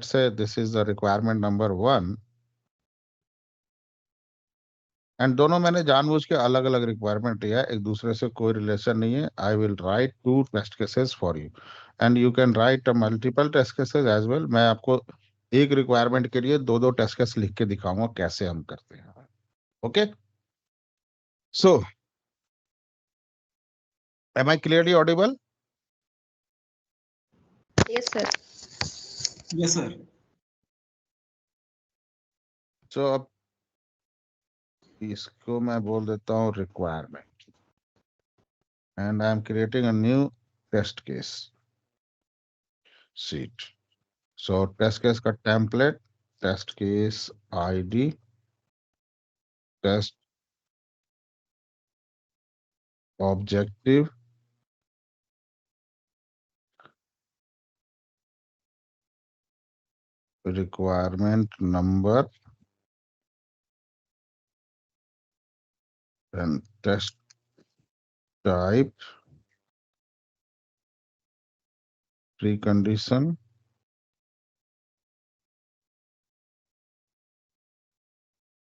say this is the requirement number 1 and दोनों मैंने जानबूझ के अलग अलग रिक्वायरमेंट लिया है, एक दूसरे से कोई रिलेशन नहीं है. I will write 2 test cases for you and you can write multiple test cases as well. मैं आपको एक रिक्वायरमेंट के लिए 2 टेस्ट केस लिख के दिखाऊंगा कैसे हम करते हैं. Okay, so am I clearly audible? Yes, sir. Yes, sir. So अब इसको मैं बोल देता हूँ requirement and I am creating a new test case sheet. So test case का template, test case ID, test objective, requirement number and test type, precondition,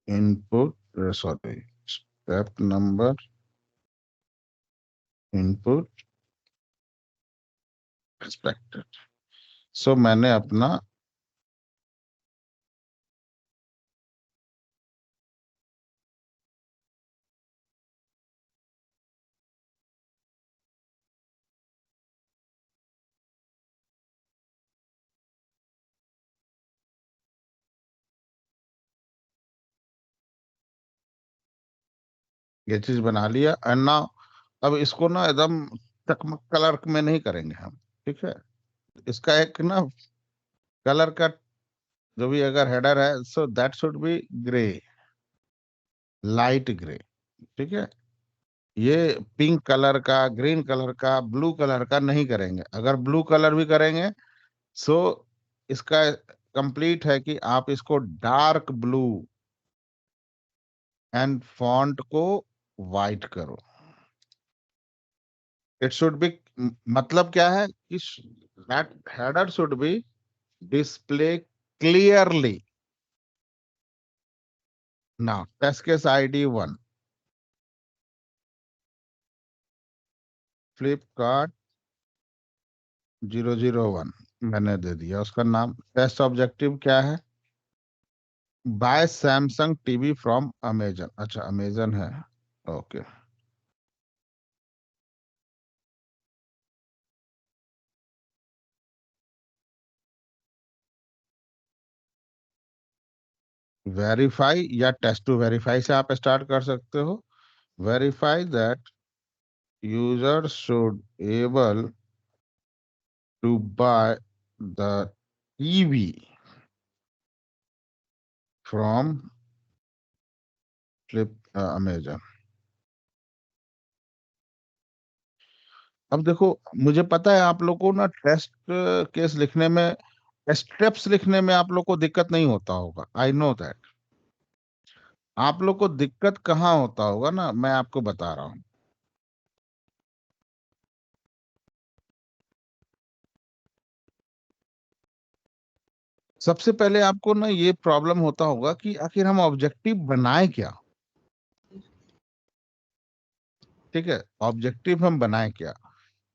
input, sorry, step number, input, expected. So मैंने अपना ये चीज बना लिया and now अब इसको ना एकदम चकमक कलर में नहीं करेंगे हम, ठीक है. इसका एक ना कलर का जो भी अगर हेडर है so that should be grey, light grey, ठीक है. ये पिंक कलर का, ग्रीन कलर का, ब्लू कलर का नहीं करेंगे. अगर ब्लू कलर भी करेंगे सो इसका कंप्लीट है कि आप इसको डार्क ब्लू एंड फॉन्ट को वाइट करो. इट शुड बी, मतलब क्या है कि that header should be display clearly. Now test case ID 1 Flipkart 001 मैंने दे दिया. उसका नाम, टेस्ट ऑब्जेक्टिव क्या है? Buy Samsung TV from Amazon. अच्छा अमेजन है, ओके. वेरीफाई या टेस्ट टू वेरीफाई से आप स्टार्ट कर सकते हो. Verify that user should able to buy the TV from flip Amazon. अब देखो, मुझे पता है आप लोग को ना टेस्ट केस लिखने में, स्टेप्स लिखने में आप लोग को दिक्कत नहीं होता होगा. I know that. आप लोग को दिक्कत कहाँ होता होगा ना, मैं आपको बता रहा हूं. सबसे पहले आपको ना ये प्रॉब्लम होता होगा कि आखिर हम ऑब्जेक्टिव बनाए क्या. ठीक है, ऑब्जेक्टिव हम बनाए क्या.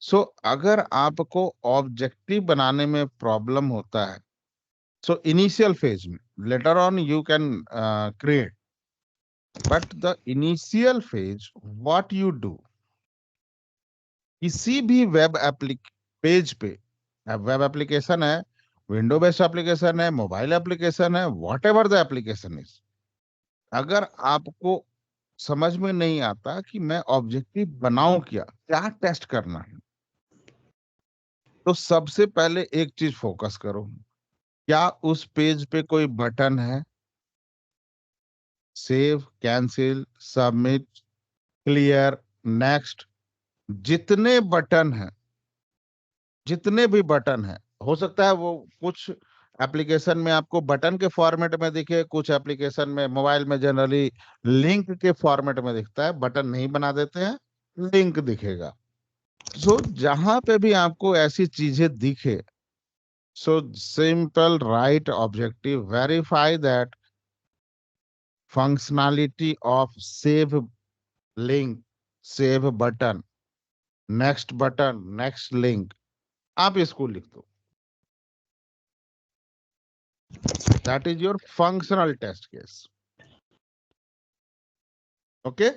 सो अगर आपको ऑब्जेक्टिव बनाने में प्रॉब्लम होता है सो इनिशियल फेज में, later on you can create, but the initial phase what you do, किसी भी वेब एप्लिक पेज पे, वेब एप्लीकेशन है, विंडो बेस्ड एप्लीकेशन है, मोबाइल एप्लीकेशन है, what ever the application is, अगर आपको समझ में नहीं आता कि मैं ऑब्जेक्टिव बनाऊं क्या, क्या टेस्ट करना है, तो सबसे पहले एक चीज फोकस करो. क्या उस पेज पे कोई बटन है? Save, cancel, submit, clear, next, जितने बटन हैं, जितने भी बटन हैं, हो सकता है वो कुछ एप्लीकेशन में आपको बटन के फॉर्मेट में दिखे, कुछ एप्लीकेशन में, मोबाइल में जनरली लिंक के फॉर्मेट में दिखता है. बटन नहीं बना देते हैं, लिंक दिखेगा. सो जहां पे भी आपको ऐसी चीजें दिखे So simple, write objective, verify that functionality of save link, save button, next link. आप इसको लिख दो. That is your functional test case. Okay.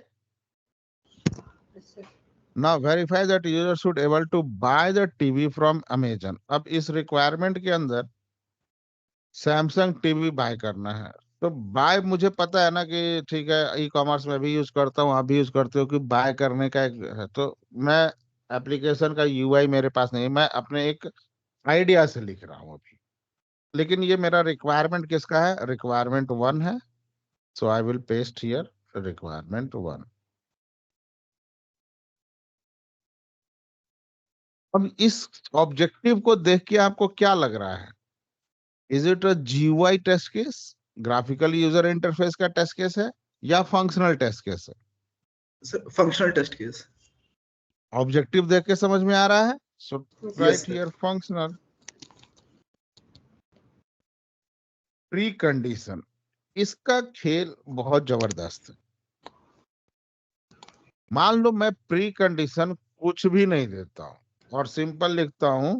Now verify that user should able to buy the TV from Amazon. अब इस requirement के अंदर Samsung TV bye करना है. तो बाय मुझे पता है ना कि ठीक है, ई कॉमर्स में भी यूज करता हूँ, आप भी यूज करते हो कि बाय करने का एक है. तो मैं एप्लीकेशन का यूआई मेरे पास नहीं है, मैं अपने एक आइडिया से लिख रहा हूँ अभी. लेकिन ये मेरा रिक्वायरमेंट किसका है? रिक्वायरमेंट 1 है. So I will paste here requirement 1. अब इस ऑब्जेक्टिव को देख के आपको क्या लग रहा है? Is it a GUI test case, graphical user interface का टेस्ट केस है, या फंक्शनल टेस्ट केस है? Sir functional test case. Objective देख के समझ में आ रहा है. So yes right sir. Here functional. Pre condition, इसका खेल बहुत जबरदस्त है. मान लो मैं प्री कंडीशन कुछ भी नहीं देता हूं और सिंपल लिखता हूं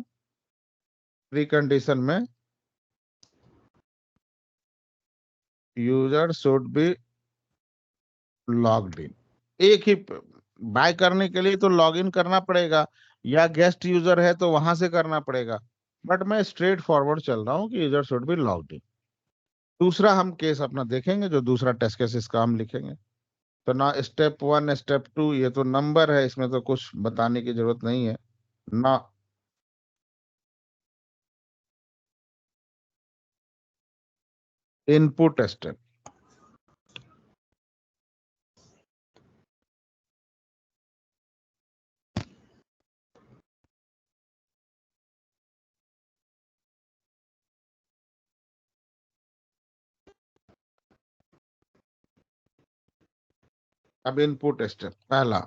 प्री कंडीशन में user should be logged in. एक ही बाय करने के लिए तो लॉग इन करना पड़ेगा, या गेस्ट यूजर है तो वहां से करना पड़ेगा. बट मैं स्ट्रेट फॉरवर्ड चल रहा हूँ कि user should be logged in. दूसरा हम केस अपना देखेंगे, जो दूसरा टेस्ट केस इसका हम लिखेंगे. तो ना स्टेप 1 स्टेप 2, ये तो नंबर है, इसमें तो कुछ बताने की जरूरत नहीं है ना. Input step. अब इनपुट स्टेप पहला,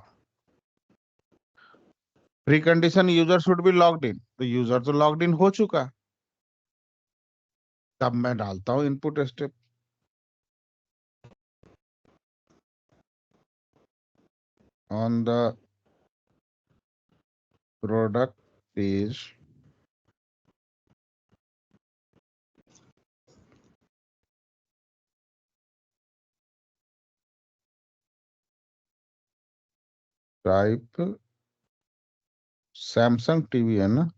pre condition user should be logged in. तो यूजर तो लॉग्ड इन हो चुका. तब मैं डालता हूं input step. On the product page type Samsung TV है ना.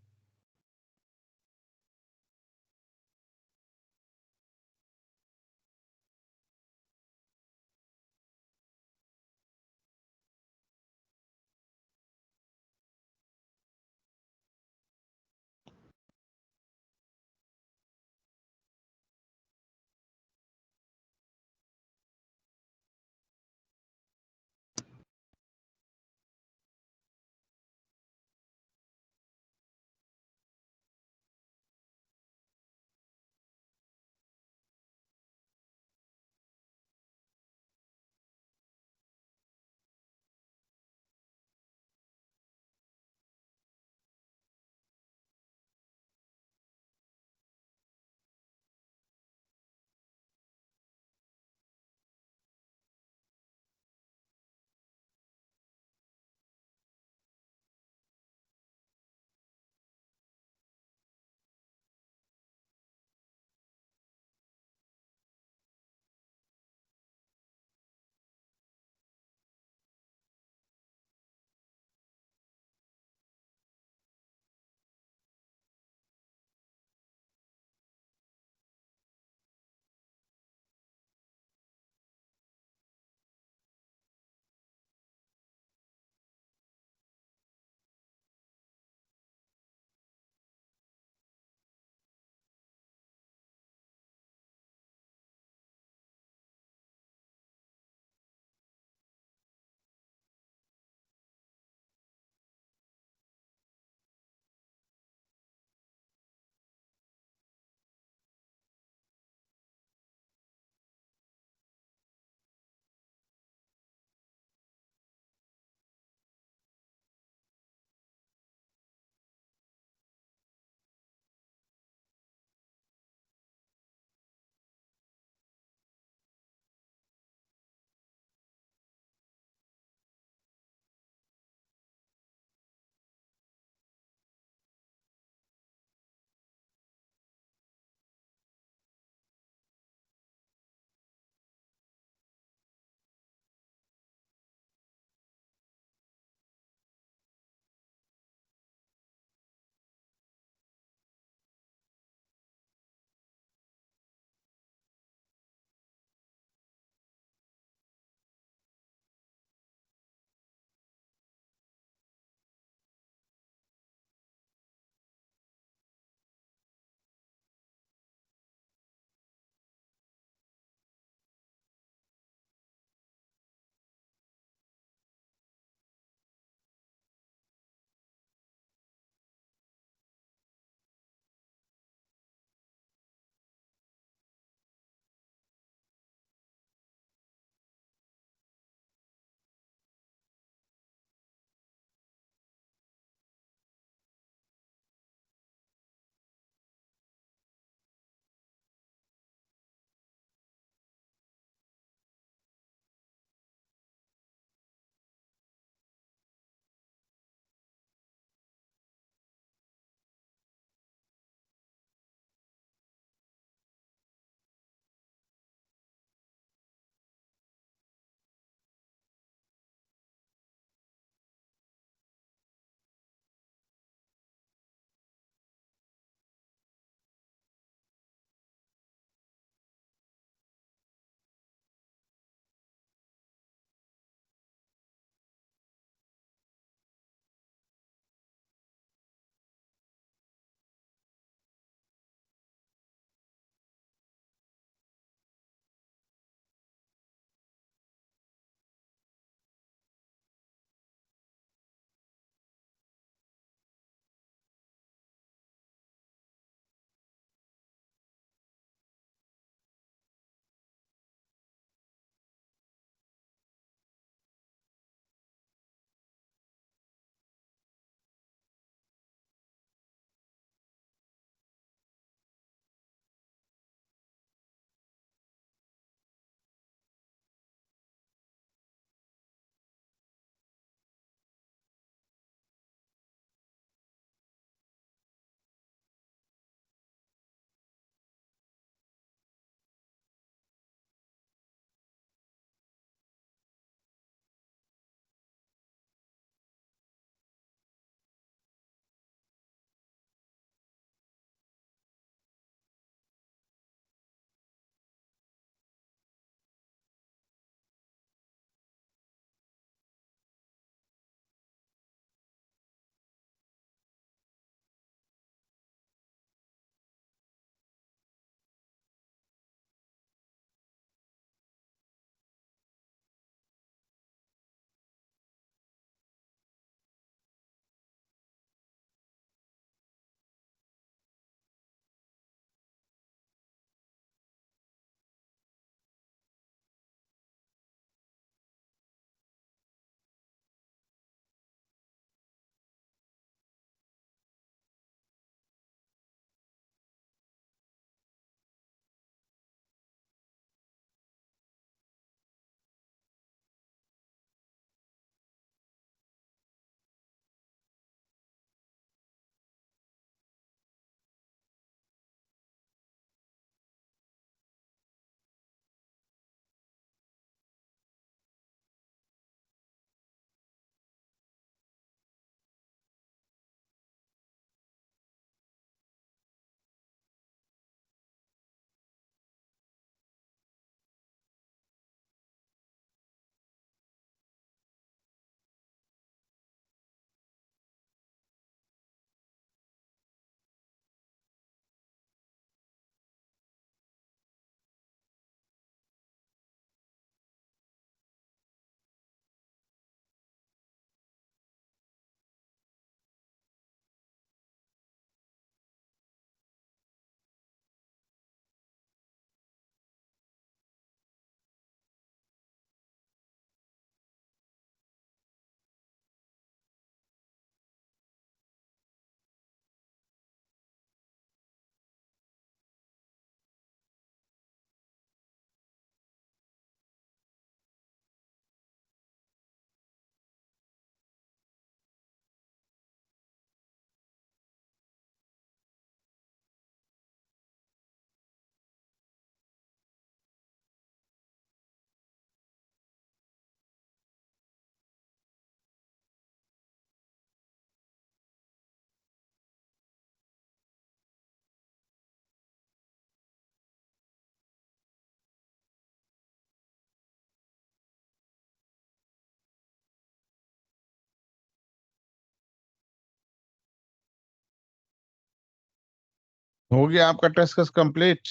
हो गया आपका टेस्ट केस कंप्लीट।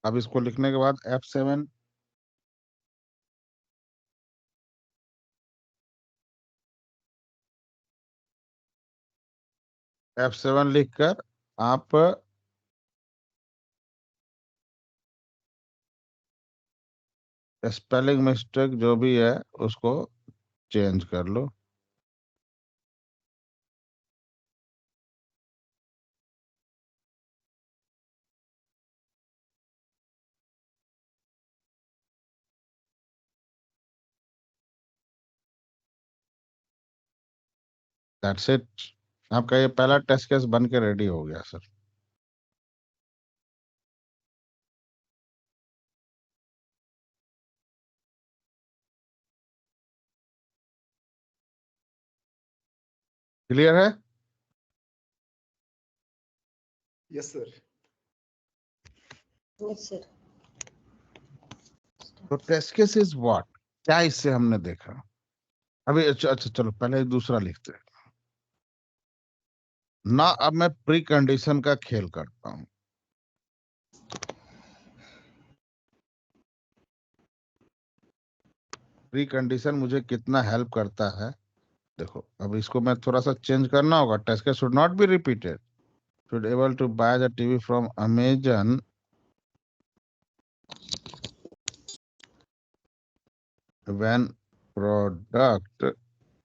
अब इसको लिखने के बाद F7 F7 लिखकर आप स्पेलिंग मिस्टेक जो भी है उसको चेंज कर लो। That's it. आपका ये पहला टेस्ट केस बन के रेडी हो गया सर। क्लियर है? Yes, sir. Yes, sir. तो टेस्ट केस इज व्हाट, क्या इससे हमने देखा? अभी अच्छा अच्छा, चलो पहले दूसरा लिखते हैं ना। अब मैं प्री कंडीशन का खेल करता हूँ। प्री कंडीशन मुझे कितना हेल्प करता है देखो। अब इसको मैं थोड़ा सा चेंज करना होगा। Test case should not be repeated, should able to buy the TV from Amazon when product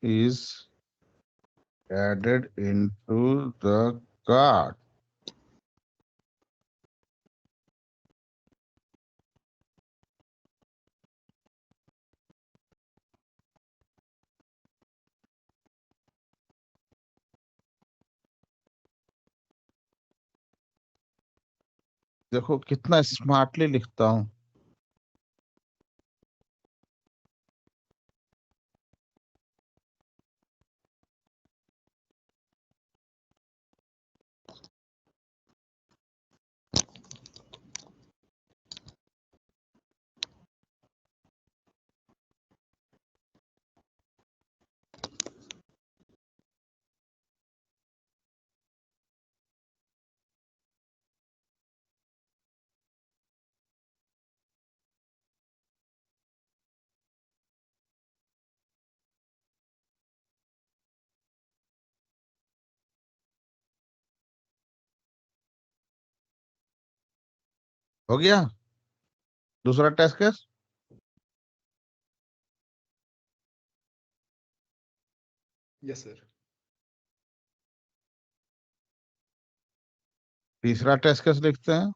is added into the cart। देखो कितना स्मार्टली लिखता हूँ। हो गया दूसरा टेस्ट केस। Yes, sir. तीसरा टेस्ट केस लिखते हैं।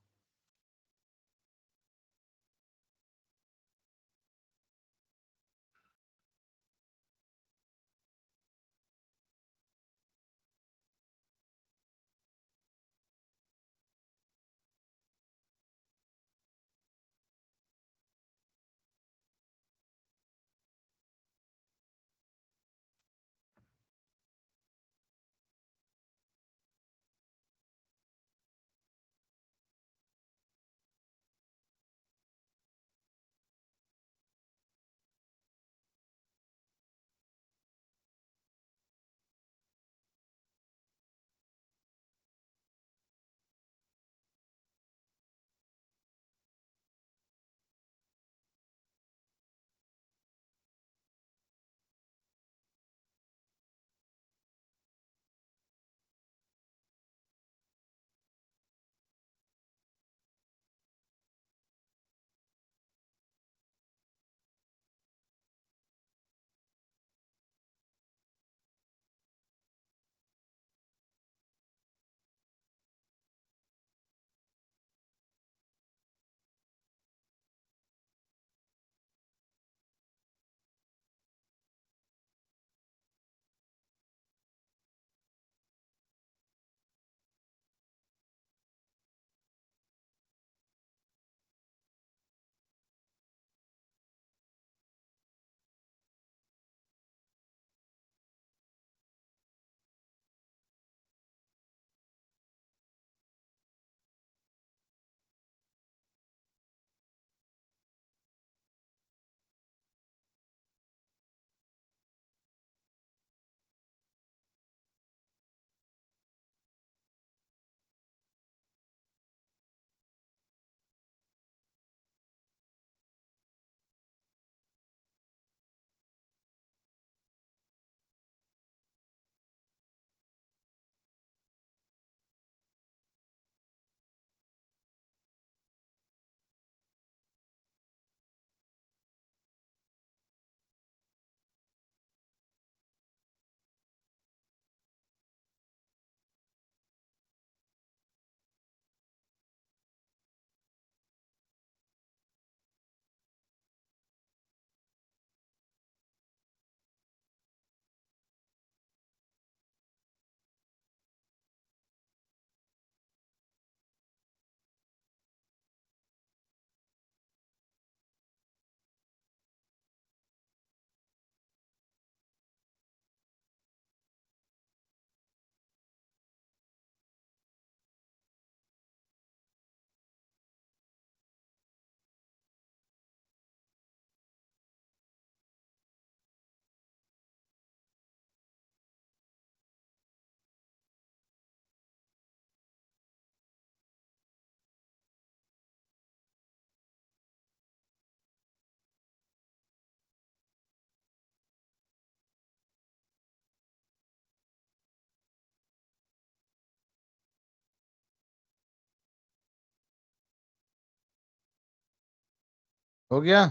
हो गया?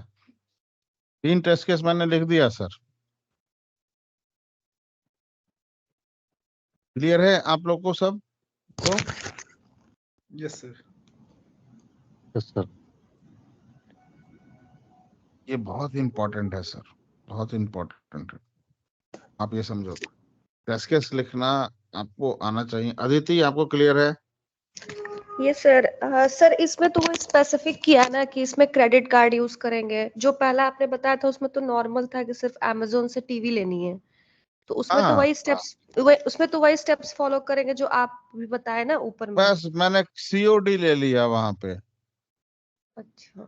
3 टेस्ट केस मैंने लिख दिया सर। क्लियर है आप लोग को सब को? Yes sir. Yes sir. ये बहुत इंपॉर्टेंट है सर, बहुत इंपॉर्टेंट है। आप ये समझो, टेस्ट केस लिखना आपको आना चाहिए। अदिति आपको क्लियर है? ये सर सर इसमें तो वो स्पेसिफिक किया ना कि इसमें क्रेडिट कार्ड यूज करेंगे। जो पहला आपने बताया था उसमें तो नॉर्मल था कि सिर्फ अमेजोन से टीवी लेनी है, तो उसमें तो हाँ, वही स्टेप्स उसमें तो वही स्टेप्स फॉलो करेंगे जो आप भी बताए ना ऊपर में। बस मैंने सीओडी ले लिया वहां पे, अच्छा।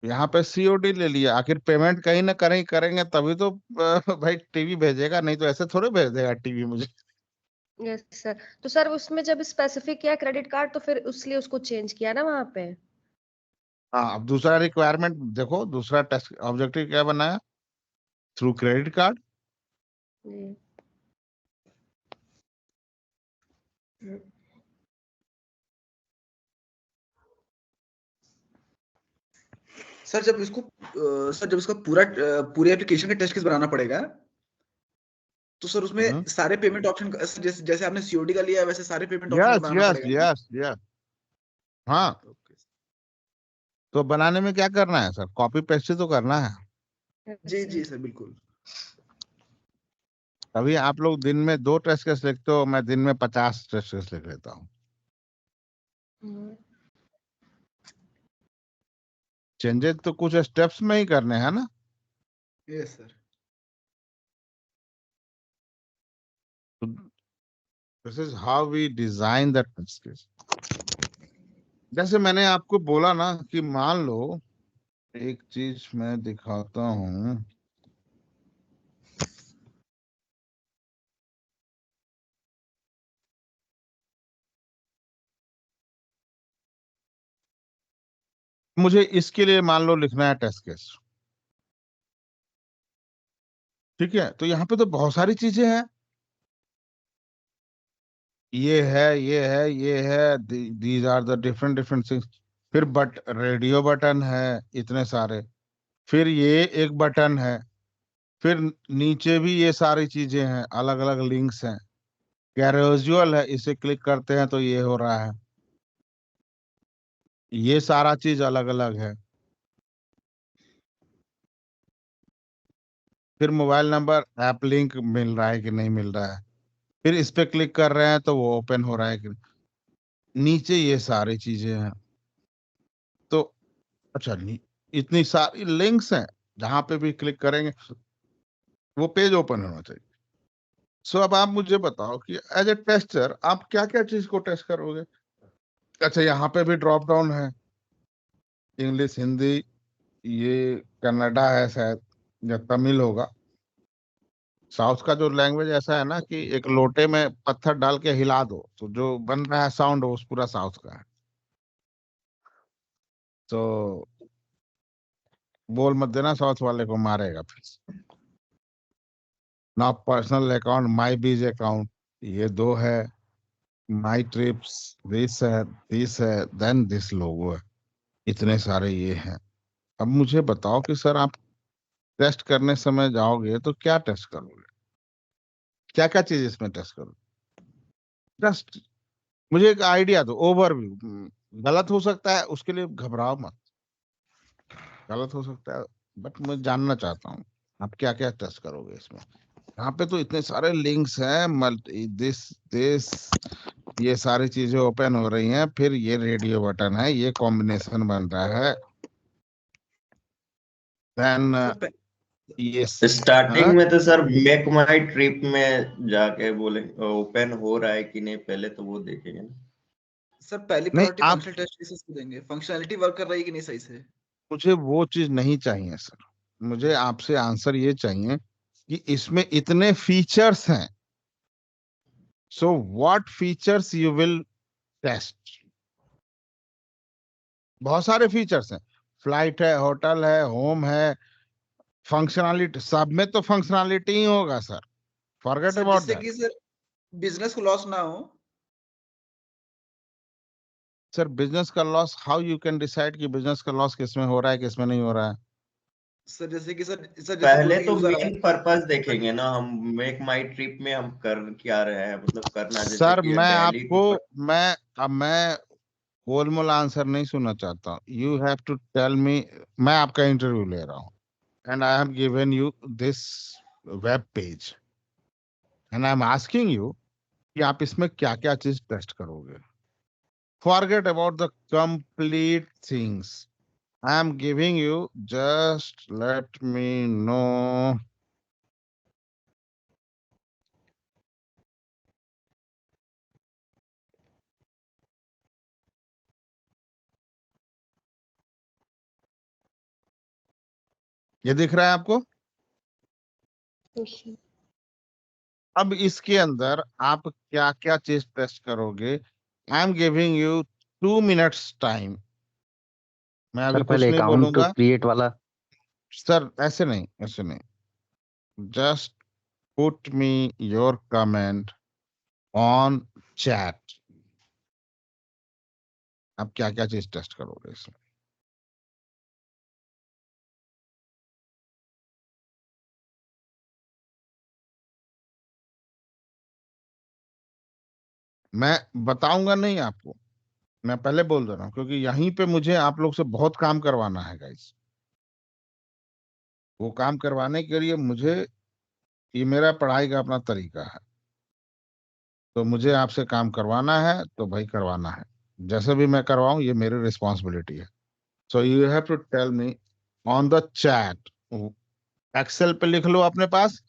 यहाँ पे सीओडी ले लिया। आखिर पेमेंट कहीं ना कहीं करेंगे तभी तो भाई टीवी भेजेगा, नहीं तो ऐसे थोड़े भेज देगा टीवी मुझे। Yes sir. तो सर उसमें जब स्पेसिफिक किया क्रेडिट कार्ड तो फिर उसलिए उसको चेंज किया ना वहां पे। हाँ, अब दूसरा रिक्वायरमेंट देखो, दूसरा टेस्ट ऑब्जेक्टिव क्या बनाया? Through credit card. जी। सर जब इसका पूरे एप्लीकेशन का टेस्ट केस बनाना पड़ेगा, तो सर उसमें सारे पेमेंट ऑप्शन जैसे जैसे आपने सीओडी का लिया है वैसे सारे पेमेंट ऑप्शन का यस बनाना यस पड़ेगा ना? Yes yes. हाँ, ओके। तो बनाने में क्या करना है सर? कॉपी पेस्ट ही तो करना है। जी जी सर, बिल्कुल। अभी आप लोग दिन में 2 टेस्ट केस लिखते हो, मैं दिन में 50 टेस्ट केस लिख लेता हूँ। चेंजेस तो कुछ स्टेप्स में ही करने हैं ना। Yes sir. This is how we design the test case. जैसे मैंने आपको बोला ना कि मान लो, एक चीज मैं दिखाता हूँ। मुझे इसके लिए मान लो लिखना है टेस्ट केस, ठीक है? तो यहाँ पे तो बहुत सारी चीजें हैं। ये है, ये है, ये है, these are the different different things. फिर रेडियो बटन है इतने सारे। फिर ये एक बटन है। फिर नीचे भी ये सारी चीजें हैं, अलग अलग लिंक्स हैं। कैजुअल है, इसे क्लिक करते हैं तो ये हो रहा है। ये सारा चीज अलग अलग है। फिर मोबाइल नंबर, ऐप लिंक मिल रहा है कि नहीं मिल रहा है। फिर इस पे क्लिक कर रहे हैं तो वो ओपन हो रहा है कि नहीं। नीचे ये सारी चीजें हैं। तो अच्छा, इतनी सारी लिंक्स हैं, जहां पे भी क्लिक करेंगे वो पेज ओपन होना चाहिए। सो अब आप मुझे बताओ कि एज ए टेस्टर आप क्या क्या चीज को टेस्ट करोगे? अच्छा, यहाँ पे भी ड्रॉप डाउन है, इंग्लिश, हिंदी, ये कन्नडा है शायद, या तमिल होगा। साउथ का जो लैंग्वेज ऐसा है ना कि एक लोटे में पत्थर डाल के हिला दो तो जो बन रहा है साउंड वो पूरा साउथ का है। तो बोल मत देना, साउथ वाले को मारेगा फिर। ना पर्सनल अकाउंट, माई बीज अकाउंट, ये 2 है। माई ट्रिप्स, दिस है, देन दिस लोगो है। इतने सारे ये हैं। अब मुझे बताओ कि सर आप टेस्ट करने समय जाओगे तो क्या टेस्ट करोगे? क्या क्या चीज इसमें टेस्ट करोगे? जस्ट मुझे एक आइडिया दो, ओवरव्यू। गलत हो सकता है, उसके लिए घबराओ मत। गलत हो सकता है, बट मैं जानना चाहता हूँ आप क्या क्या टेस्ट करोगे इसमें। यहाँ पे तो इतने सारे लिंक्स हैं, मल्टी दिस दिस, ये सारी चीजें ओपन हो रही हैं। फिर ये रेडियो बटन है, ये कॉम्बिनेशन बन रहा है। देन सर ये स्टार्टिंग हाँ? में तो सर मेक माई ट्रिप में जाके बोले ओपन हो रहा है कि नहीं, पहले तो वो देखेंगे ना। सर पहली नहीं, प्रायोरिटी आप फंक्शनल टेस्ट केसेस को देंगे, फंक्शनैलिटी वर्क कर रही है कि नहीं सही से। मुझे वो चीज नहीं चाहिए सर। मुझे आपसे आंसर ये चाहिए कि इसमें इतने फीचर्स हैं, so what features you will test? बहुत सारे फीचर्स हैं। फ्लाइट है, होटल है, होम है, फंक्शनैलिटी, सब में तो फंक्शनैलिटी ही होगा सर। फॉरगेट सर अबाउट जिससे दैट। कि सर बिजनेस को लॉस ना हो। सर बिजनेस का loss, how you can decide कि बिजनेस का लॉस किसमें हो रहा है किसमें नहीं हो रहा है? सर जैसे कि सर जैसे पहले कोई भी तो यूजर मेन पर्पस देखेंगे ना हम, मेक माई ट्रिप में हम कर क्या रहे हैं, मतलब करना जैसे सर कि मैं दिल्ली आपको, टू। मैं गोलमोल आंसर नहीं सुनना चाहता हूँ। You have to tell me. मैं आपका इंटरव्यू ले रहा हूँ and I have given you this web page and I am asking you कि आप इसमें क्या क्या चीज टेस्ट करोगे। Forget about the complete things. I am giving you, just let me know. ये दिख रहा है आपको? अब इसके अंदर आप क्या क्या चीज टेस्ट करोगे? आई am giving you 2 minutes time. मैं अभी सर कुछ पहले नहीं अकाउंट बोलूंगा। क्रिएट वाला। सर ऐसे नहीं, ऐसे नहीं। Just put me your comment on chat. आप क्या क्या चीज टेस्ट करोगे इसमें? मैं बताऊंगा नहीं आपको, मैं पहले बोल दे रहा हूँ, क्योंकि यहीं पे मुझे आप लोग से बहुत काम करवाना है गाइस। वो काम करवाने के लिए मुझे, ये मेरा पढ़ाई का अपना तरीका है, तो मुझे आपसे काम करवाना है तो भाई करवाना है। जैसे भी मैं करवाऊं ये मेरी रिस्पॉन्सिबिलिटी है। So you have to tell me on the chat. Excel पे लिख लो अपने पास,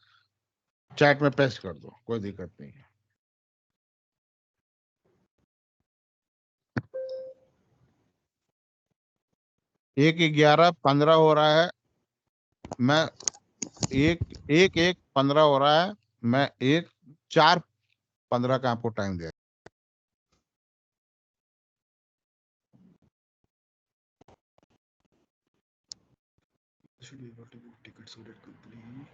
चैट में पेस्ट कर दो, कोई दिक्कत नहीं है। 1:11:15 हो रहा है। मैं 1:15 हो रहा है। मैं 1:04:15 का आपको time they. should be able to book tickets so that company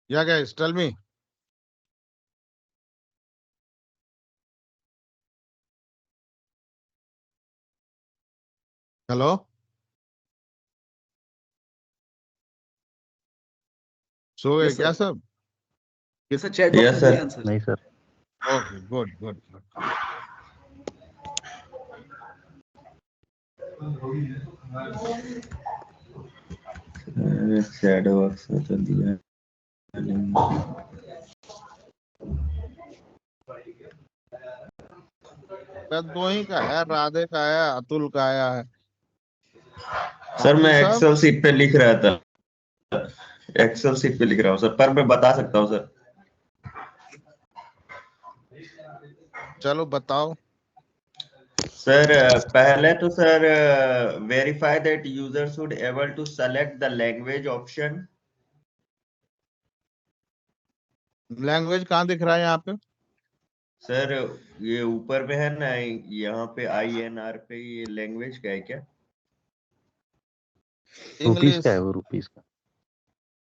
Yeah, guys, tell me. Hello? सो गए यस क्या सर। सब? Yes sir, chat box yes में सर। दिया आंसर। नहीं sir. Okay, good good good. Chat box में तो दिया। बस दो ही का है, राधे का है, अतुल का आया है। सर मैं बाकी सब एक्सेल सीट पे लिख रहा था, एक्सेल सीट पे लिख रहा हूँ सर, पर मैं बता सकता हूँ सर। चलो बताओ। सर पहले तो sir verify that user should able to select the language option. Language कहाँ दिख रहा है यहाँ पे? सर ये ऊपर में है ना, यहाँ पे INR पे, ये लैंग्वेज का है क्या? रुपीस का इंग्लिश। है वो, रुपीस का।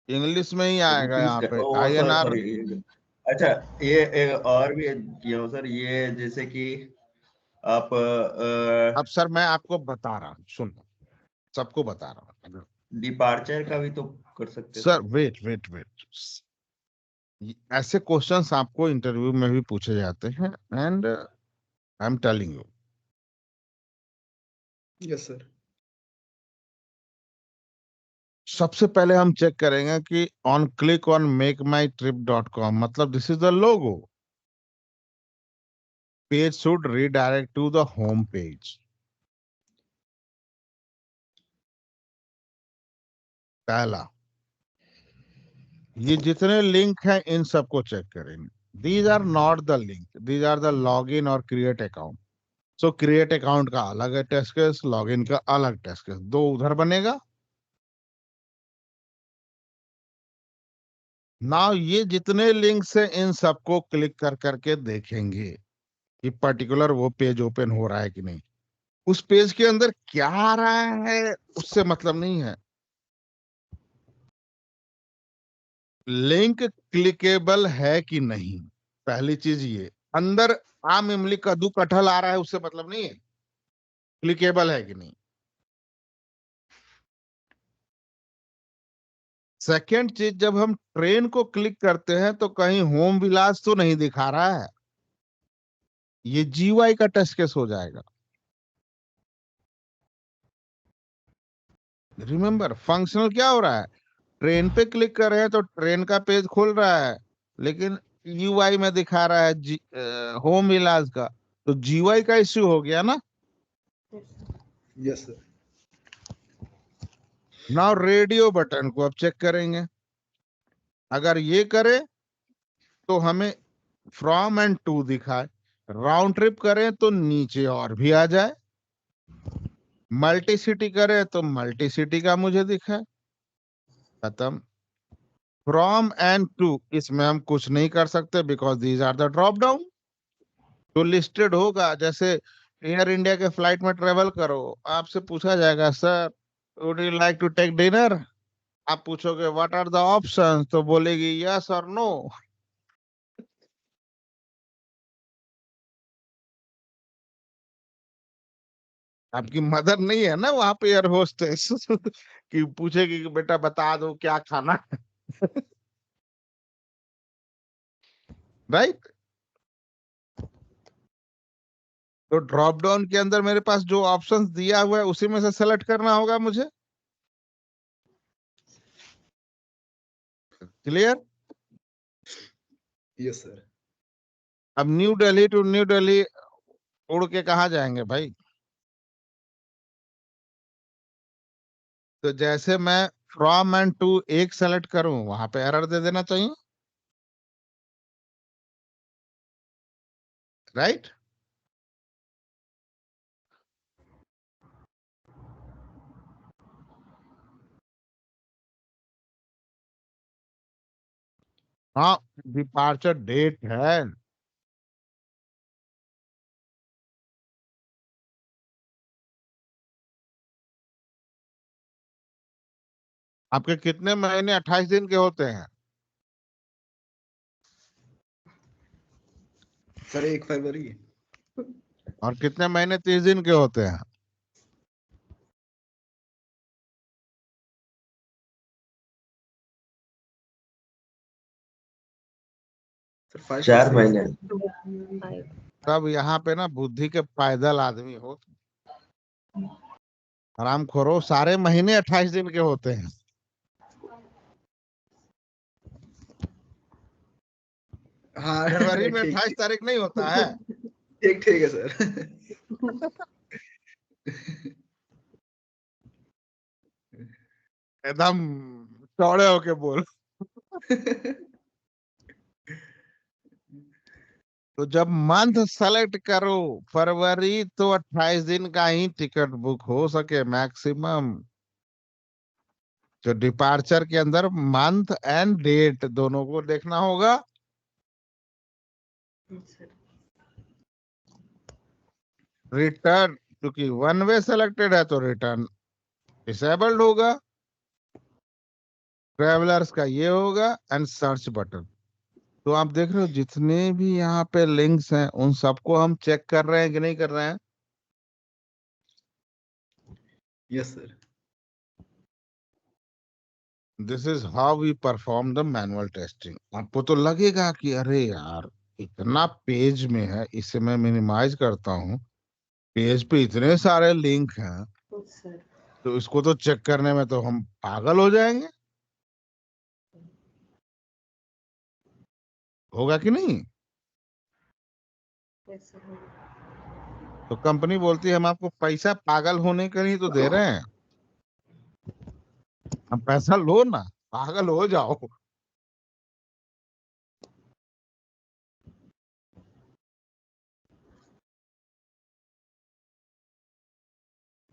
इंग्लिश में ही आएगा रुपीस यहाँ का, पे ओ सर INR। सर अच्छा, ये और भी क्यों सर, ये जैसे कि आप अब सर मैं आपको बता रहा हूँ, सुनो, सबको बता रहा हूँ। डिपार्चर का भी तो कर सकते sir sir. Wait wait wait, ऐसे क्वेश्चंस आपको इंटरव्यू में भी पूछे जाते हैं, and I am telling you. Yes sir. सबसे पहले हम चेक करेंगे कि ऑन क्लिक ऑन makemytrip.com, मतलब this is the logo, page should redirect to the home page. पहला, ये जितने लिंक हैं इन सबको चेक करेंगे। These are not the link, these are the login और create account. So create account का अलग है टेस्ट केस, लॉगिन का अलग टेस्ट केस, दो उधर बनेगा। नाउ ये जितने लिंक्स हैं इन सबको क्लिक कर करके देखेंगे कि पर्टिकुलर वो पेज ओपन हो रहा है कि नहीं। उस पेज के अंदर क्या आ रहा है उससे मतलब नहीं है, लिंक क्लिकेबल है कि नहीं। पहली चीज ये, अंदर आम इमली कद्दू कटहल आ रहा है उससे मतलब नहीं है, क्लिकेबल है कि नहीं। सेकेंड चीज, जब हम ट्रेन को क्लिक करते हैं तो कहीं होम विलास तो नहीं दिखा रहा है, ये GUI का टेस्ट केस हो जाएगा। रिमेंबर, फंक्शनल क्या हो रहा है, ट्रेन पे क्लिक कर रहे हैं तो ट्रेन का पेज खुल रहा है, लेकिन UI में दिखा रहा है होम विलास का, तो GUI का इश्यू हो गया ना। Yes sir. Now radio button को अब चेक करेंगे। अगर ये करे तो हमें फ्रॉम एंड टू दिखाए, राउंड ट्रिप करें तो नीचे और भी आ जाए, मल्टी सिटी करे तो मल्टी सिटी का मुझे दिखाए, खत्म। फ्रॉम एंड टू इसमें हम कुछ नहीं कर सकते because these are the drop down. तो लिस्टेड होगा, जैसे एयर इंडिया के फ्लाइट में ट्रेवल करो, आपसे पूछा जाएगा sir would you like to take dinner, आप पूछोगे व्हाट आर द ऑप्शंस, तो बोलेगी यस और नो। आपकी मदर नहीं है ना वहां पे एयर होस्टेस कि पूछेगी कि बेटा बता दो क्या खाना है। राइट। तो ड्रॉप डाउन के अंदर मेरे पास जो ऑप्शंस दिया हुआ है उसी में से सेलेक्ट करना होगा मुझे। क्लियर? Yes sir. अब न्यू दिल्ली टू न्यू दिल्ली उड़ के कहाँ जाएंगे भाई? तो जैसे मैं फ्रॉम एंड टू एक सेलेक्ट करूं वहां पे एरर दे देना चाहिए, राइट? हाँ, डिपार्चर डेट है। आपके कितने महीने 28 दिन के होते हैं? सर 1 फरवरी। और कितने महीने 30 दिन के होते हैं? सर 5 4 6 महीने। तब यहाँ पे ना बुद्धि के पैदल आदमी हो, आराम खोरो, सारे महीने 28 दिन के होते हैं। हाँ फरवरी में ठीक 28 तारीख नहीं होता है? ठीक ठीक है सर। एकदम चौड़े होके बोल। तो जब मंथ सेलेक्ट करो फरवरी, तो 28 दिन का ही टिकट बुक हो सके मैक्सिमम। जो डिपार्चर के अंदर मंथ एंड डेट दोनों को देखना होगा। रिटर्न, क्योंकि वन वे सेलेक्टेड है तो रिटर्न डिसेबल्ड होगा। ट्रेवलर्स का ये होगा एंड सर्च बटन। तो आप देख रहे हो जितने भी यहाँ पे लिंक्स हैं उन सबको हम चेक कर रहे हैं कि नहीं कर रहे हैं? Yes sir. This is how we perform the manual testing. आपको तो लगेगा कि अरे यार इतना पेज में है, इसे मैं मिनिमाइज करता हूँ, पेज पे इतने सारे लिंक हैं, तो इसको तो चेक करने में तो हम पागल हो जाएंगे। होगा कि नहीं? तो कंपनी बोलती है हम आपको पैसा पागल होने के लिए तो दे रहे हैं, हम पैसा लो ना, पागल हो जाओ।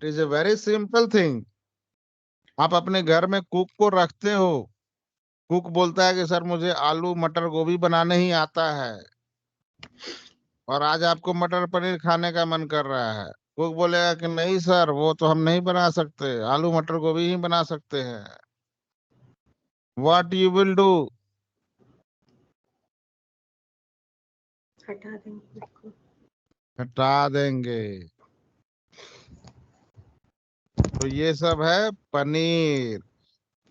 It is a very simple thing. आप अपने घर में कुक को रखते हो, कुक बोलता है कि सर मुझे आलू मटर गोभी बनाने ही आता है, और आज आपको मटर पनीर खाने का मन कर रहा है। कुक बोलेगा कि नहीं सर, वो तो हम नहीं बना सकते, आलू मटर गोभी ही बना सकते हैं। What you will do? हटा देंगे उसको। हटा देंगे। तो ये सब है पनीर,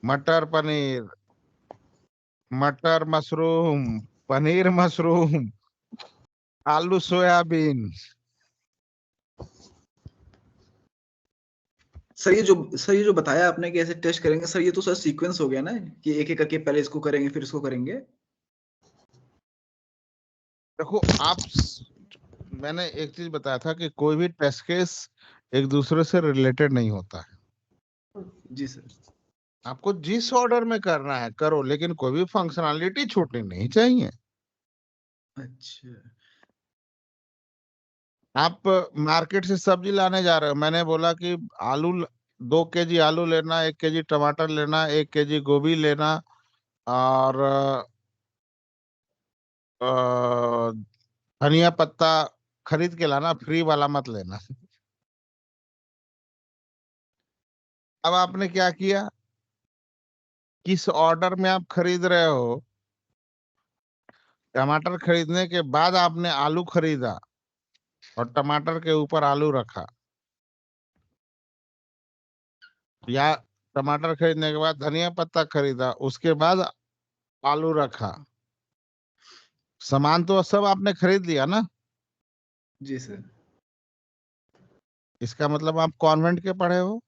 मटर पनीर, मटर मशरूम, पनीर मशरूम, आलू सोयाबीन। सर ये जो बताया आपने कि ऐसे टेस्ट करेंगे, सर ये तो सर सीक्वेंस हो गया ना कि एक एक करके पहले इसको करेंगे फिर इसको करेंगे। देखो मैंने एक चीज बताया था कि कोई भी टेस्ट केस एक दूसरे से रिलेटेड नहीं होता है। जी सर। आपको जिस ऑर्डर में करना है करो, लेकिन कोई भी फंक्शनैलिटी छूटनी नहीं चाहिए। अच्छा। आप मार्केट से सब्जी लाने जा रहे हो, मैंने बोला कि आलू 2 kg आलू लेना, 1 kg टमाटर लेना, 1 kg गोभी लेना, और धनिया पत्ता खरीद के लाना, फ्री वाला मत लेना। अब आपने क्या किया, किस ऑर्डर में आप खरीद रहे हो? टमाटर खरीदने के बाद आपने आलू खरीदा और टमाटर के ऊपर आलू रखा, या टमाटर खरीदने के बाद धनिया पत्ता खरीदा, उसके बाद आलू रखा। सामान तो सब आपने खरीद लिया ना। जी सर। इसका मतलब आप कॉन्वेंट के पढ़े हो।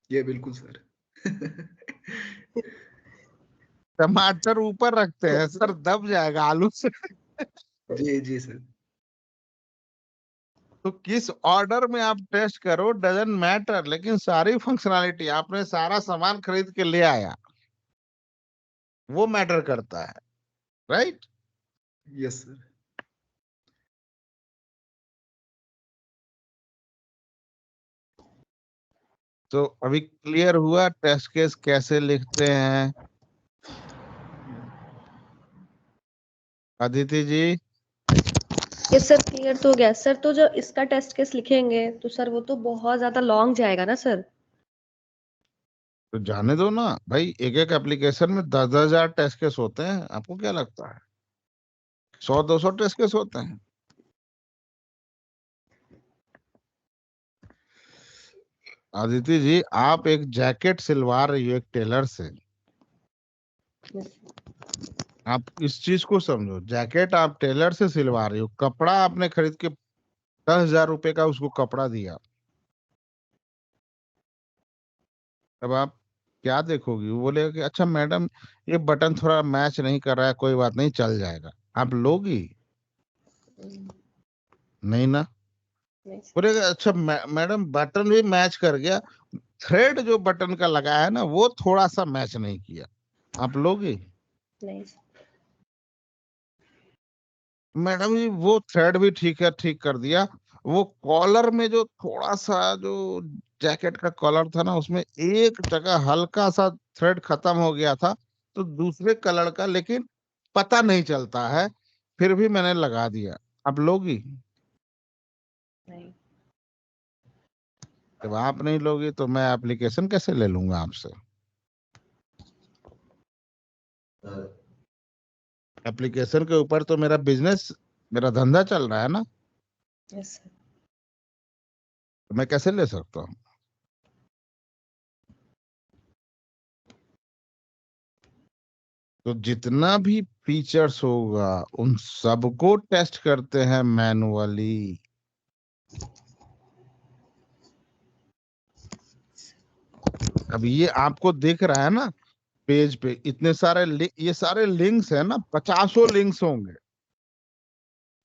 ये बिल्कुल सर। टमाटर ऊपर रखते हैं सर, दब जाएगा आलू से। जी जी सर। तो किस ऑर्डर में आप टेस्ट करो डजंट मैटर, लेकिन सारी फंक्शनैलिटी आपने सारा सामान खरीद के ले आया, वो मैटर करता है, राइट? Yes sir. तो अभी क्लियर हुआ टेस्ट केस कैसे लिखते हैं? अदिति जी, ये सर क्लियर तो हो गया सर। तो जो इसका टेस्ट केस लिखेंगे तो सर वो तो बहुत ज्यादा लॉन्ग जाएगा ना सर। तो जाने दो ना भाई, एक एक एप्लीकेशन में 10,000 टेस्ट केस होते हैं, आपको क्या लगता है? 100-200 टेस्ट केस होते हैं। आदिति जी, आप एक जैकेट सिलवा रही हो एक टेलर से, आप इस चीज को समझो, जैकेट आप टेलर से सिलवा रही हो, कपड़ा आपने खरीद के 10,000 रुपए का उसको कपड़ा दिया, तब आप क्या देखोगी? वो बोलेगा कि अच्छा मैडम ये बटन थोड़ा मैच नहीं कर रहा है, कोई बात नहीं चल जाएगा। आप लोगी? नहीं ना। बोलेगा अच्छा मैडम बटन भी मैच कर गया, थ्रेड जो बटन का लगा है ना वो थोड़ा सा मैच नहीं किया, आप लोगी? नहीं। मैडम जी वो थ्रेड भी ठीक है, ठीक कर दिया, वो कॉलर में जो थोड़ा सा जो जैकेट का कॉलर था ना उसमें एक जगह हल्का सा थ्रेड खत्म हो गया था, तो दूसरे कलर का, लेकिन पता नहीं चलता है, फिर भी मैंने लगा दिया। आप लोगी? नहीं। जब आप नहीं लोगी तो मैं एप्लीकेशन कैसे ले लूंगा आपसे? एप्लीकेशन के ऊपर तो मेरा बिजनेस, मेरा धंधा चल रहा है ना, यस सर। तो मैं कैसे ले सकता हूँ? तो जितना भी फीचर्स होगा उन सबको टेस्ट करते हैं मैनुअली। अब ये आपको दिख रहा है ना पेज पे इतने सारे ये सारे लिंक्स है ना, 50 लिंक्स होंगे,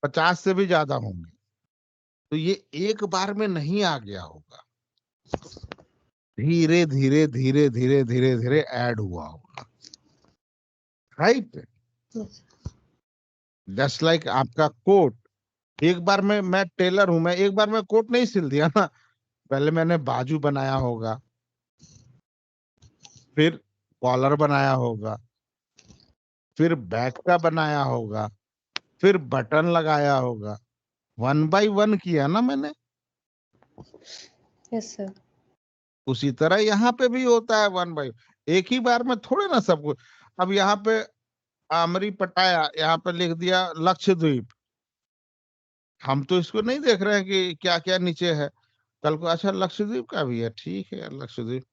50 से भी ज्यादा होंगे, तो ये एक बार में नहीं आ गया होगा, धीरे धीरे धीरे धीरे धीरे धीरे ऐड हुआ होगा, राइट? जस्ट लाइक आपका कोट, एक बार में, मैं टेलर हूं, मैं एक बार में कोट नहीं सिल दिया ना, पहले मैंने बाजू बनाया होगा, फिर कॉलर बनाया होगा, फिर बैक का बनाया होगा, फिर बटन लगाया होगा, 1 बाय 1 किया ना मैंने। Yes sir. उसी तरह यहाँ पे भी होता है 1 बाय, एक ही बार में थोड़े ना सब कुछ। अब यहाँ पे आमरी पटाया, यहाँ पे लिख दिया लक्षद्वीप, हम तो इसको नहीं देख रहे हैं कि क्या क्या नीचे है, कल को अच्छा लक्षद्वीप का भी है, ठीक है लक्षद्वीप,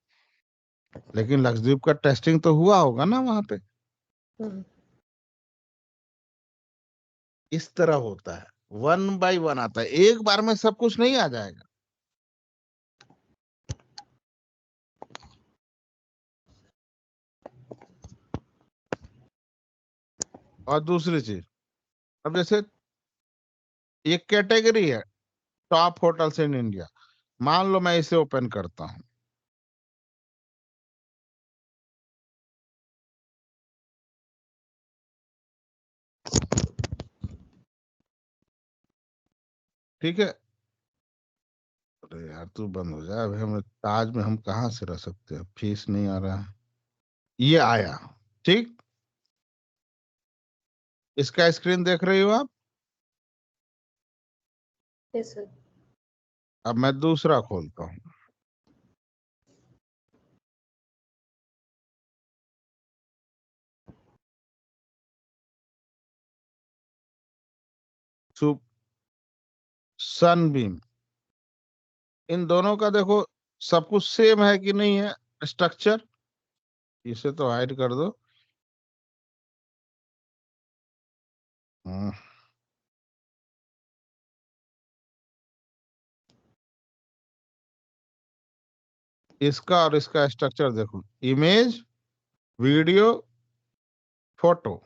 लेकिन लक्षद्वीप का टेस्टिंग तो हुआ होगा ना वहां पे। इस तरह होता है, 1 बाय 1 आता है, एक बार में सब कुछ नहीं आ जाएगा। और दूसरी चीज, अब जैसे एक कैटेगरी है टॉप होटल्स इन इंडिया, मान लो मैं इसे ओपन करता हूं, ठीक है? अरे यार तू बंद हो जाए, अभी हम ताज में हम कहाँ से रह सकते हैं, फीस नहीं आ रहा है, ये आया, ठीक? इसका स्क्रीन देख रही हो आप? Yes sir. अब मैं दूसरा खोलता हूँ, सनबीम, इन दोनों का देखो सब कुछ सेम है कि नहीं है स्ट्रक्चर? इसे तो हाइड कर दो। हम्म, इसका और इसका स्ट्रक्चर देखो, इमेज, वीडियो, फोटो,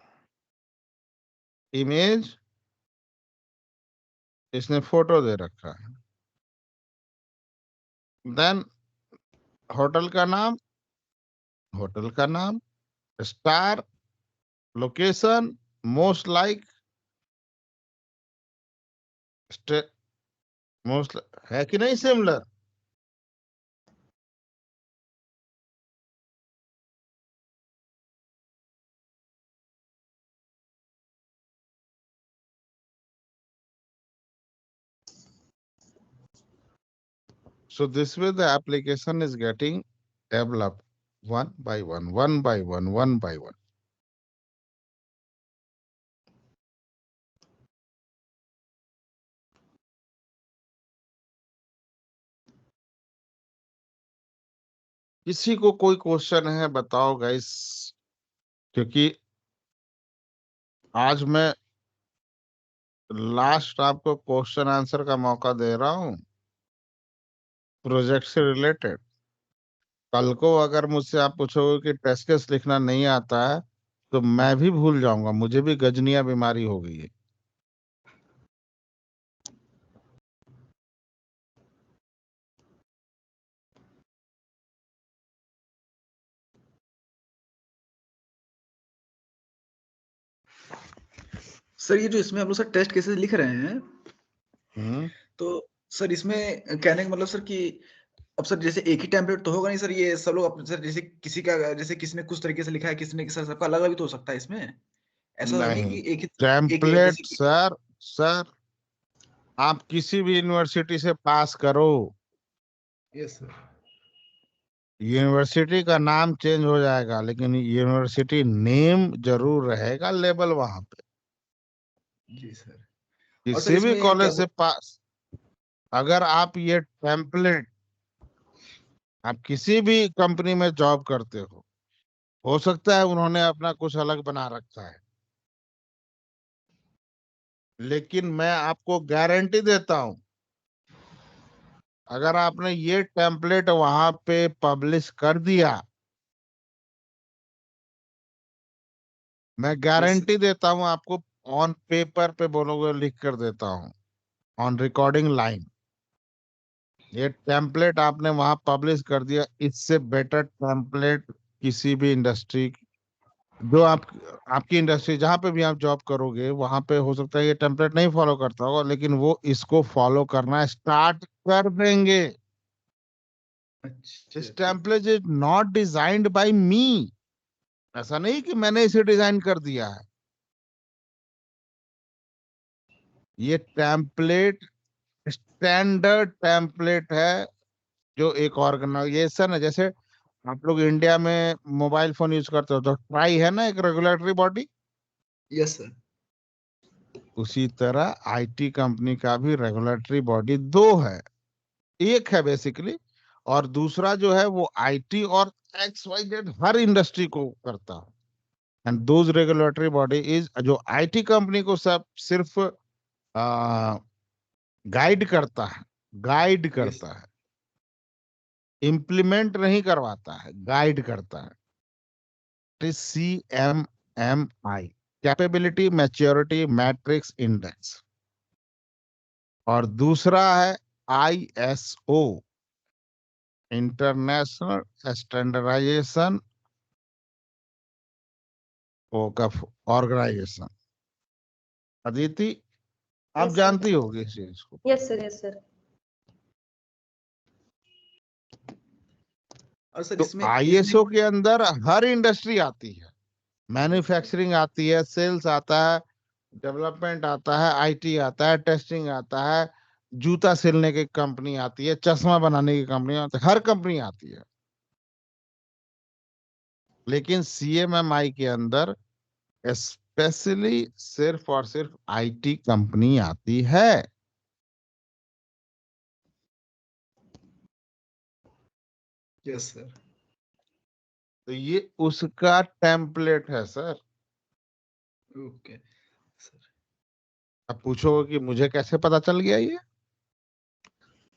इमेज, इसने फोटो दे रखा है, देन होटल का नाम, होटल का नाम, star, location, most like, most, है कि नहीं similar? So this way the application is getting developed 1 by 1, 1 by 1, 1 by 1. किसी को कोई क्वेश्चन है बताओ गाइस, क्योंकि आज मैं लास्ट आपको क्वेश्चन आंसर का मौका दे रहा हूँ प्रोजेक्ट से रिलेटेड। कल को अगर मुझसे आप पूछोगे कि टेस्ट केस लिखना नहीं आता है तो मैं भी भूल जाऊंगा, मुझे भी गजनिया बीमारी हो गई है। सर ये जो इसमें हम लोग सर टेस्ट केसेस लिख रहे हैं, तो सर इसमें कहने का मतलब सर कि अब सर जैसे एक ही टेम्पलेट तो होगा नहीं सर, ये सब लोग सर जैसे किसी का, जैसे किसी ने कुछ तरीके से लिखा है, किसी ने सर सबका अलग अलग भी तो हो सकता है इसमें, ऐसा तो नहीं नहीं, कि एक ही टेम्पलेट जैसे सर आप किसी भी यूनिवर्सिटी से पास करो, यस सर, यूनिवर्सिटी का नाम चेंज हो जाएगा लेकिन यूनिवर्सिटी नेम जरूर रहेगा, लेबल वहां पे। जी सर। और सर किसी भी इसमें कॉलेज से पास, अगर आप ये टेम्पलेट आप किसी भी कंपनी में जॉब करते हो सकता है उन्होंने अपना कुछ अलग बना रखा है, लेकिन मैं आपको गारंटी देता हूं अगर आपने ये टेम्पलेट वहां पे पब्लिश कर दिया, मैं गारंटी देता हूं आपको, ऑन पेपर पे बोलोगे लिख कर देता हूं, ऑन रिकॉर्डिंग लाइन, ये टेम्पलेट आपने वहां पब्लिश कर दिया, इससे बेटर टेम्पलेट किसी भी इंडस्ट्री, जो आपकी इंडस्ट्री जहां पे भी आप जॉब करोगे वहां पे हो सकता है ये टेम्पलेट नहीं फॉलो करता होगा, लेकिन वो इसको फॉलो करना स्टार्ट कर देंगे। This template is not designed by me, ऐसा नहीं कि मैंने इसे डिजाइन कर दिया है। ये टेम्पलेट स्टैंडर्ड टेम्पलेट है, जो एक ऑर्गेनाइजेशन है, जैसे आप लोग इंडिया में मोबाइल फोन यूज करते हो तो ट्राई है ना, एक रेगुलेटरी बॉडी, यस सर, उसी तरह आईटी कंपनी का भी रेगुलेटरी बॉडी दो है, एक है बेसिकली, और दूसरा जो है वो आईटी और XYZ हर इंडस्ट्री को करता है। And those regulatory body is, जो आईटी कंपनी को सब सिर्फ गाइड करता है, गाइड करता है, इम्प्लीमेंट नहीं करवाता है, गाइड करता है। CMMI, capability maturity matrix index, और दूसरा है ISO, international standardization organization. Aditi आप Yes, sir. जानती होगी इस चीज को। Yes, sir. Yes, sir. और सर तो इसमें ISO के अंदर हर इंडस्ट्री आती है, मैन्युफैक्चरिंग आती है, सेल्स आता है, डेवलपमेंट आता है, आईटी आता है, टेस्टिंग आता है, जूता सिलने की कंपनी आती है, चश्मा बनाने की कंपनी आती है, हर कंपनी आती है। लेकिन CMMI के अंदर स्पेशली सिर्फ और सिर्फ आईटी कंपनी आती है। यस सर, तो ये उसका टेम्पलेट है सर। Okay sir. अब पूछोगे कि मुझे कैसे पता चल गया ये?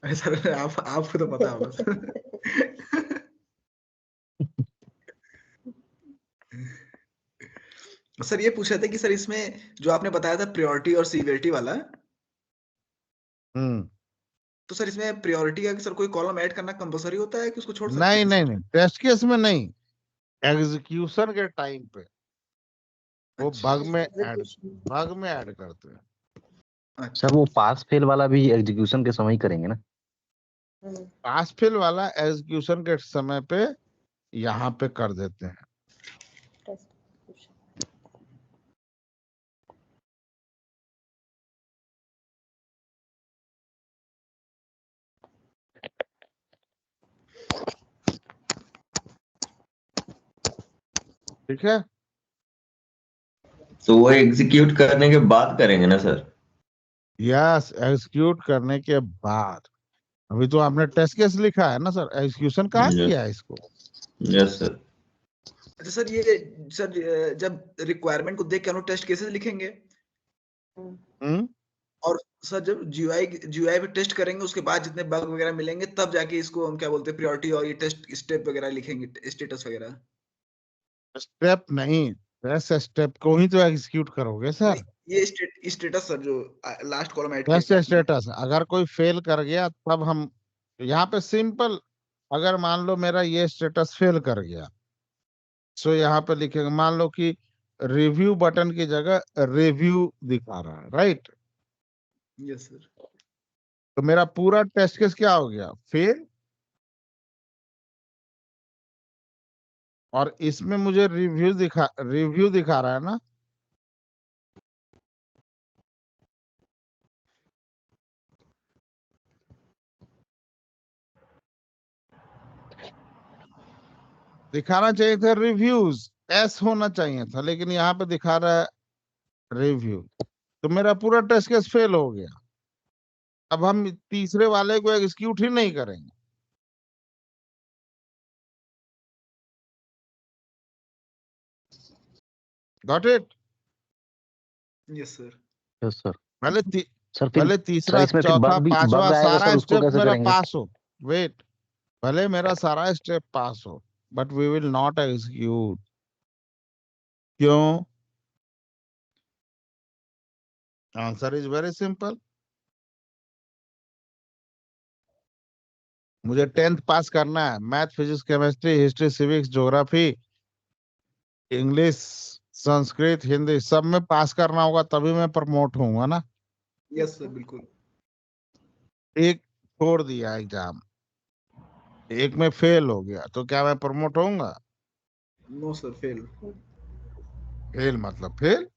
अरे सर आपको तो पता होगा सर। सर ये पूछ रहे थे कि सर इसमें जो आपने बताया था प्रायोरिटी और सीवियरिटी वाला, तो सर इसमें प्रायोरिटी का सर कोई कॉलम ऐड करना कंपलसरी होता है कि उसको छोड़ सकते नहीं हैं नहीं सर? नहीं, टेस्ट केस में नहीं, एग्जीक्यूशन के टाइम पे वो अच्छा बग में ऐड करते हैं। अच्छा, सर वो पास फेल वाला भी एग्जीक्यूशन के समय ही करेंगे ना? पास फेल वाला एग्जीक्यूशन के समय पे यहाँ पे कर देते हैं। ठीक है, तो वो एग्जीक्यूट करने के बाद करेंगे ना सर? यस, एग्जीक्यूट करने के बाद। अभी तो आपने टेस्ट केस लिखा है ना सर, एग्जीक्यूशन कहाँ Yes. किया है इसको? Yes sir. अच्छा सर, ये सर जब रिक्वायरमेंट को देख के हम लोग टेस्ट केसेस लिखेंगे, और सर जब जीयूआई पे टेस्ट करेंगे उसके बाद जितने बग वगैरह मिलेंगे तब जाके इसको हम क्या बोलते हैं प्रायोरिटी और ये टेस्ट स्टेप वगैरह लिखेंगे, स्टेटस वगैरह। स्टेप नहीं, टेस्ट स्टेप को ही तो एग्जीक्यूट करोगे सर। नहीं, ये स्टेटस सर जो लास्ट कॉलम ऐड टेस्ट किया आपने। स्टेटस अगर कोई फेल कर गया तब हम यहाँ पे सिंपल, अगर मान लो मेरा ये स्टेटस फेल कर गया, सो यहाँ पे लिखेंगे, मान लो कि रिव्यू बटन की जगह रिव्यू दिखा रहा है, राइट? Yes sir. तो मेरा पूरा टेस्ट केस क्या हो गया? फेल। और इसमें मुझे रिव्यू दिखा रहा है ना। दिखाना चाहिए था रिव्यूज, एस होना चाहिए था, लेकिन यहाँ पे दिखा रहा है रिव्यू। तो मेरा पूरा टेस्ट केस फेल हो गया। अब हम तीसरे वाले को एग्जीक्यूट ही नहीं करेंगे। Got it? Yes sir. Yes sir. पहले सर फिर पहले सर तीसरा, इसमें फिर चौथा, बग पांचवा आएगा सारा सर, उसको स्टेप कैसे मेरा करेंगे? पास हो। वेट, भले मेरा सारा स्टेप पास हो, but we will not execute. क्यों? Answer is very simple. मुझे 10th पास करना है, math, physics, chemistry, history, civics, geography, English, Sanskrit, Hindi, सब में पास करना होगा, तभी मैं प्रमोट होऊंगा ना। यस सर बिल्कुल। एक छोड़ दिया एग्जाम, एक में फेल हो गया, तो क्या मैं प्रमोट होऊंगा? No sir, fail. फेल मतलब फेल।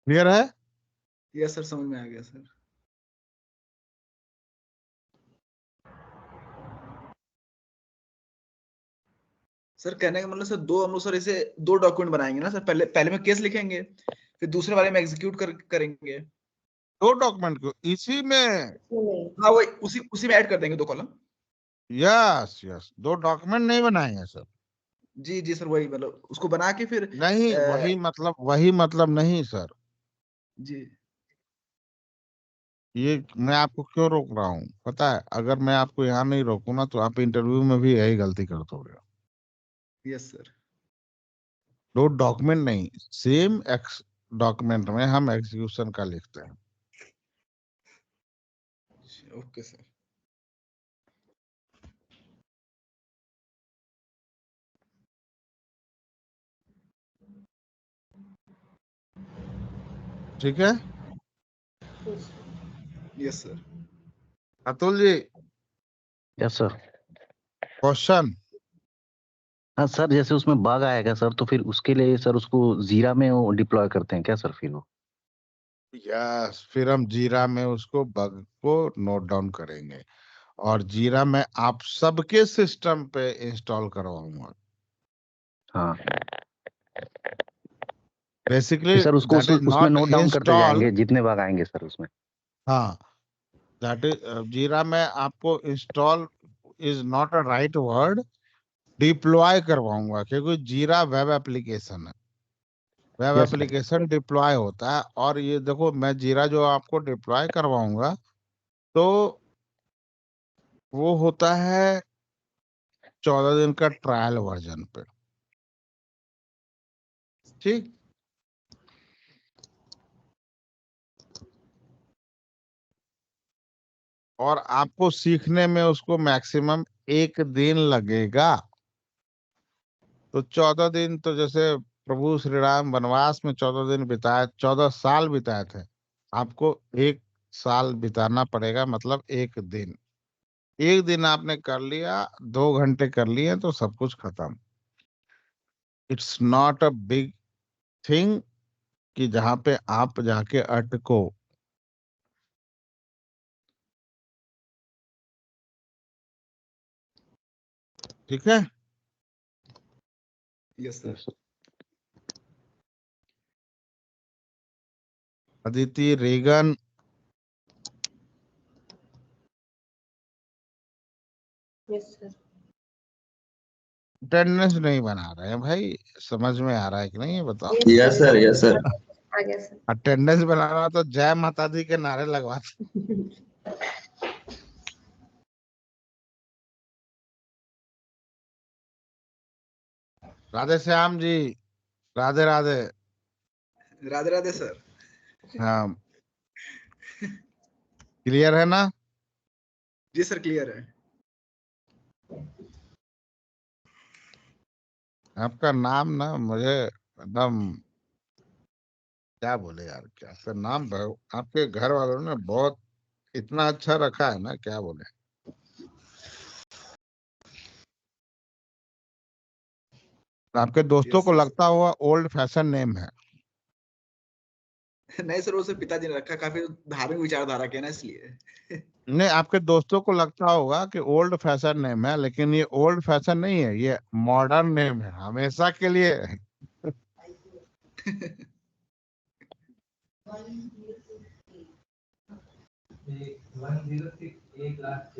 क्लियर है? यस सर, समझ में आ गया सर। सर कहने का मतलब सर दो हम लोग सर इसे दो डॉक्यूमेंट बनाएंगे ना सर, पहले पहले में केस लिखेंगे, फिर दूसरे वाले में एग्जीक्यूट करेंगे। दो डॉक्यूमेंट को इसी में। हाँ वही उसी में ऐड कर देंगे 2 कॉलम। यस यस, दो डॉक्यूमेंट नहीं बनाएंगे सर। जी जी सर, वही मतलब उसको बना के फिर नहीं, वही मतलब नहीं सर। जी। ये मैं आपको क्यों रोक रहा हूँ पता है? अगर मैं आपको यहाँ नहीं रोकूं ना, तो आप इंटरव्यू में भी यही गलती कर दोगे। Yes sir. दो डॉक्यूमेंट नहीं, सेम एक्स डॉक्यूमेंट में हम एग्जीक्यूशन का लिखते हैं। Okay sir. ठीक है yes sir. Atul ji, yes sir. Question. हाँ सर, जैसे उसमें बग आएगा सर, तो फिर उसके लिए सर उसको जीरा में वो डिप्लॉय करते हैं क्या सर फिर वो? यस, फिर हम जीरा में उसको बग को नोट डाउन करेंगे, और जीरा में आप सबके सिस्टम पे इंस्टॉल करवाऊंगा। हाँ बेसिकली फिर सर उसको दैट इज उसमें नॉट नोट डाउन करते इंस्टॉल। जाएंगे जितने बग आएंगे सर उसमें। हाँ, दैट इज जीरा में आपको install is not a right word, deploy करवाऊंगा, क्योंकि जीरा वेब एप्लीकेशन है। Web yes sir. Application deploy होता है, और ये देखो, मैं जीरा जो आपको डिप्लॉय करवाऊंगा, तो वो होता है 14 दिन का ट्रायल वर्जन पे। ठीक। और आपको सीखने में उसको मैक्सिमम 1 दिन लगेगा। तो 14 दिन, तो जैसे प्रभु श्री राम वनवास में 14 दिन बिताए, 14 साल बिताए थे, आपको 1 साल बिताना पड़ेगा, मतलब 1 दिन। 1 दिन आपने कर लिया, 2 घंटे कर लिए, तो सब कुछ खत्म। It's not a big thing कि जहां पे आप जाके अटको। ठीक है? Yes sir. Aditi Regan, yes sir. Attendance नहीं बना रहे हैं भाई, समझ में आ रहा है कि नहीं ये बताओ। Yes sir, yes sir. आ गया सर। अटेंडेंस बनाना तो जय माता दी के नारे लगवाते। राधे श्याम जी, राधे राधे। राधे राधे सर। हाँ, क्लियर है ना? जी सर क्लियर है। आपका नाम ना मुझे एकदम क्या बोले यार, क्या सर नाम आपके घर वालों ने बहुत इतना अच्छा रखा है ना, क्या बोले। आपके दोस्तों यस को सर। लगता हुआ ओल्ड फैशन नेम है। नहीं सर, वो सिर्फ पिताजी ने रखा, काफी धार्मिक विचारधारा के ना, इसलिए। नहीं, आपके दोस्तों को लगता होगा कि ओल्ड फैशन नेम है, लेकिन ये ओल्ड फैशन नहीं है, ये मॉडर्न नेम है, हमेशा के लिए। 106 1 लाख